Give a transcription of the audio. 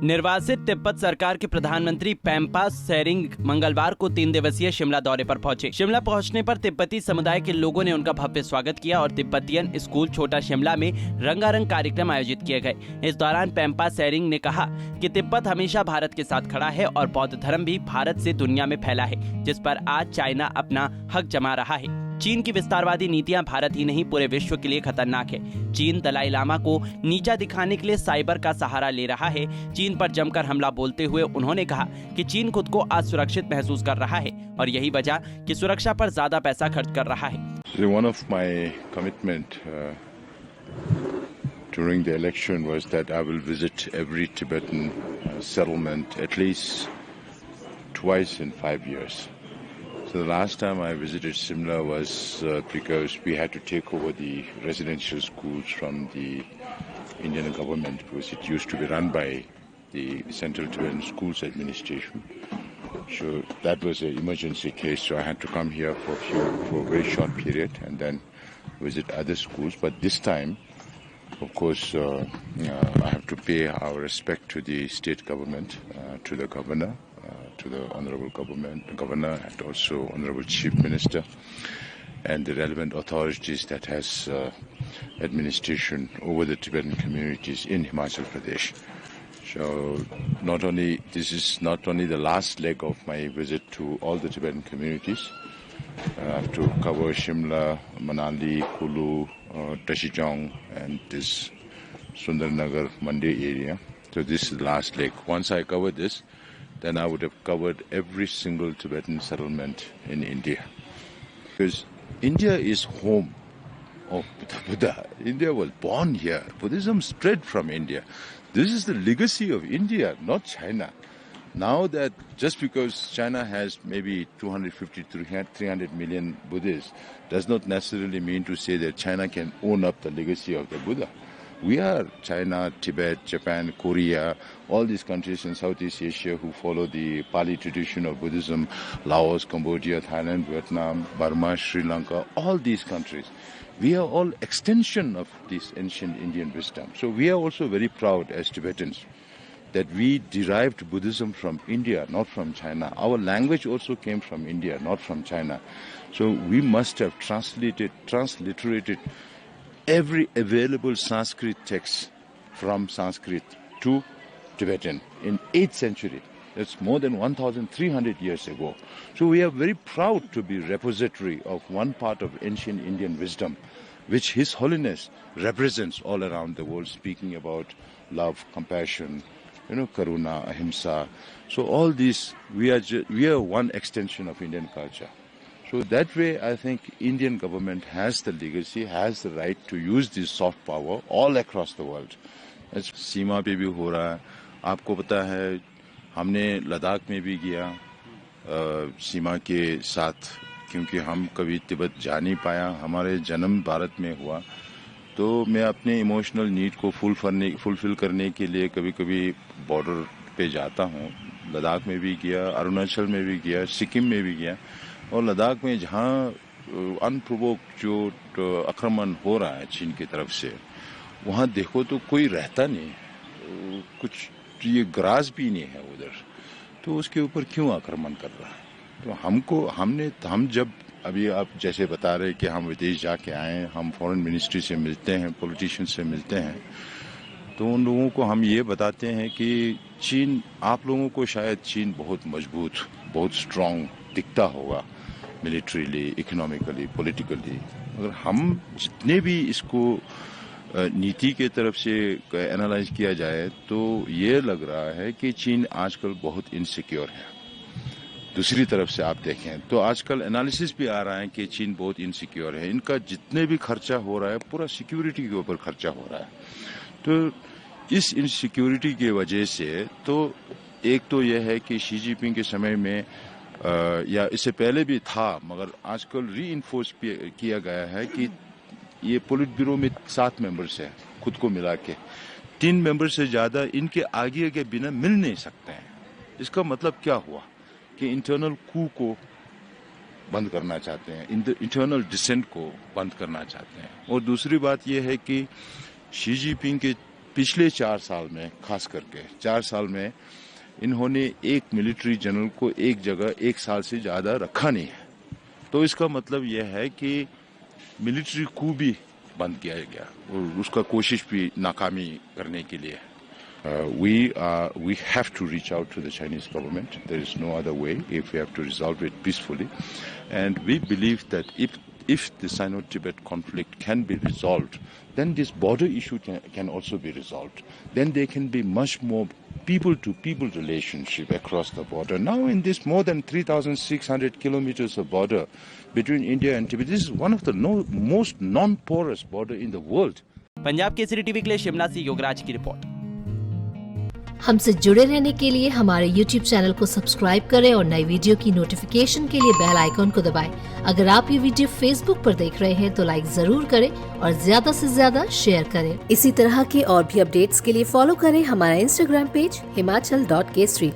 निर्वासित तिब्बत सरकार के प्रधानमंत्री पेम्पा सेरिंग मंगलवार को 3 दिवसीय शिमला दौरे पर पहुंचे। शिमला पहुंचने पर तिब्बती समुदाय के लोगों ने उनका भव्य स्वागत किया और तिब्बतियन स्कूल छोटा शिमला में रंगारंग कार्यक्रम आयोजित किए गए। इस दौरान पेम्पा सेरिंग ने कहा कि तिब्बत हमेशा भारत के साथ खड़ा है और बौद्ध धर्म भी भारत से दुनिया में फैला है, जिस पर आज चाइना अपना हक जमा रहा है। चीन की विस्तारवादी नीतियां भारत ही नहीं पूरे विश्व के लिए खतरनाक है। चीन दलाई लामा को नीचा दिखाने के लिए साइबर का सहारा ले रहा है। चीन पर जमकर हमला बोलते हुए उन्होंने कहा कि चीन खुद को असुरक्षित महसूस कर रहा है और यही वजह कि सुरक्षा पर ज्यादा पैसा खर्च कर रहा है। One of my commitment during the election was that I will visit every Tibetan settlement at least twice in 5 years. So the last time I visited Shimla was because we had to take over the residential schools from the Indian government, because it used to be run by the Central Tibetan Schools Administration. So that was an emergency case, so I had to come here for a very short period and then visit other schools. But this time, of course, I have to pay our respect to the state government, to the governor, to the honorable governor and also honorable chief minister and the relevant authorities that has administration over the Tibetan communities in Himachal Pradesh. So this is not only the last leg of my visit to all the Tibetan communities. I have to cover Shimla, Manali, Kulu, Tashijong and this Sundarnagar Mandi area. So this is the last leg. Once I cover this, then I would have covered every single Tibetan settlement in India. Because India is home of the Buddha. India was born here. Buddhism spread from India. This is the legacy of India, not China. Now that just because China has maybe 250 to 300 million Buddhists does not necessarily mean to say that China can own up the legacy of the Buddha. We are China, Tibet, Japan, Korea, all these countries in Southeast Asia who follow the Pali tradition of Buddhism, Laos, Cambodia, Thailand, Vietnam, Burma, Sri Lanka, all these countries. We are all extension of this ancient Indian wisdom. So we are also very proud as Tibetans that we derived Buddhism from India, not from China. Our language also came from India, not from China. So we must have transliterated every available Sanskrit text from Sanskrit to Tibetan in 8th century. That's more than 1,300 years ago. So we are very proud to be repository of one part of ancient Indian wisdom, which His Holiness represents all around the world, speaking about love, compassion, karuna, ahimsa. So all these, we are one extension of Indian culture. So that way, I think Indian government has the legacy, has the right to use this soft power all across the world. सीमा पे भी हो रहा है, आपको पता है, हमने लद्दाख में भी गया सीमा के साथ, क्योंकि हम कभी तिब्बत जा नहीं पाया, हमारे जन्म भारत में हुआ, तो मैं अपने इमोशनल नीड को फुलफिल करने के लिए कभी-कभी बॉर्डर पे जाता हूँ। लद्दाख में भी गया, अरुणाचल में भी गया, सिक्किम में भी गया, और लद्दाख में जहाँ अनप्रोवोक जो आक्रमण हो रहा है चीन की तरफ से, वहाँ देखो तो कोई रहता नहीं, कुछ ये ग्रास भी नहीं है उधर, तो उसके ऊपर क्यों आक्रमण कर रहा है? तो हम जब अभी आप जैसे बता रहे कि हम विदेश जाके आए, हम फॉरेन मिनिस्ट्री से मिलते हैं, पॉलिटिशियन से मिलते हैं, तो उन लोगों को हम ये बताते हैं कि चीन, आप लोगों को शायद चीन बहुत मजबूत, बहुत स्ट्रांग दिखता होगा, मिलिट्रीली, इकोनॉमिकली, पॉलिटिकली, मगर हम जितने भी इसको नीति के तरफ से एनालाइज किया जाए तो ये लग रहा है कि चीन आजकल बहुत इनसिक्योर है। दूसरी तरफ से आप देखें तो आजकल एनालिसिस भी आ रहा है कि चीन बहुत इनसिक्योर है, इनका जितने भी खर्चा हो रहा है पूरा सिक्योरिटी के ऊपर खर्चा हो रहा है। तो इस इनसिक्योरिटी की वजह से तो एक तो यह है कि शी जिनपिंग के समय में या इससे पहले भी था, मगर आजकल रीइंफोर्स किया गया है कि ये पोलिट ब्यूरो में 7 मेंबर्स है, खुद को मिला के 3 मेंबर से ज्यादा इनके आगे के बिना मिल नहीं सकते हैं। इसका मतलब क्या हुआ कि इंटरनल कू को बंद करना चाहते हैं, इंटरनल डिसेंट को बंद करना चाहते हैं। और दूसरी बात यह है कि शी जिनपिंग के पिछले 4 साल में, खास करके 4 साल में इन्होंने एक मिलिट्री जनरल को एक जगह 1 साल से ज़्यादा रखा नहीं है। तो इसका मतलब यह है कि मिलिट्री कू भी बंद किया गया और उसका कोशिश भी नाकामी करने के लिए। We have to reach out to the Chinese government. There is no other way if we have to resolve it peacefully. And we believe that if the Sino-Tibet conflict can be resolved, then this border issue can also be resolved. Then there can be much more people-to-people relationship across the border. Now in this more than 3,600 kilometers of border between India and Tibet, this is one of the most non-porous border in the world. Punjab Kesari TV के लिए शिमला से योगराज की report. हमसे जुड़े रहने के लिए हमारे YouTube चैनल को सब्सक्राइब करें और नई वीडियो की नोटिफिकेशन के लिए बेल आइकॉन को दबाएं। अगर आप ये वीडियो Facebook पर देख रहे हैं तो लाइक जरूर करें और ज्यादा से ज्यादा शेयर करें। इसी तरह के और भी अपडेट्स के लिए फॉलो करें हमारा Instagram पेज himachal.kesari।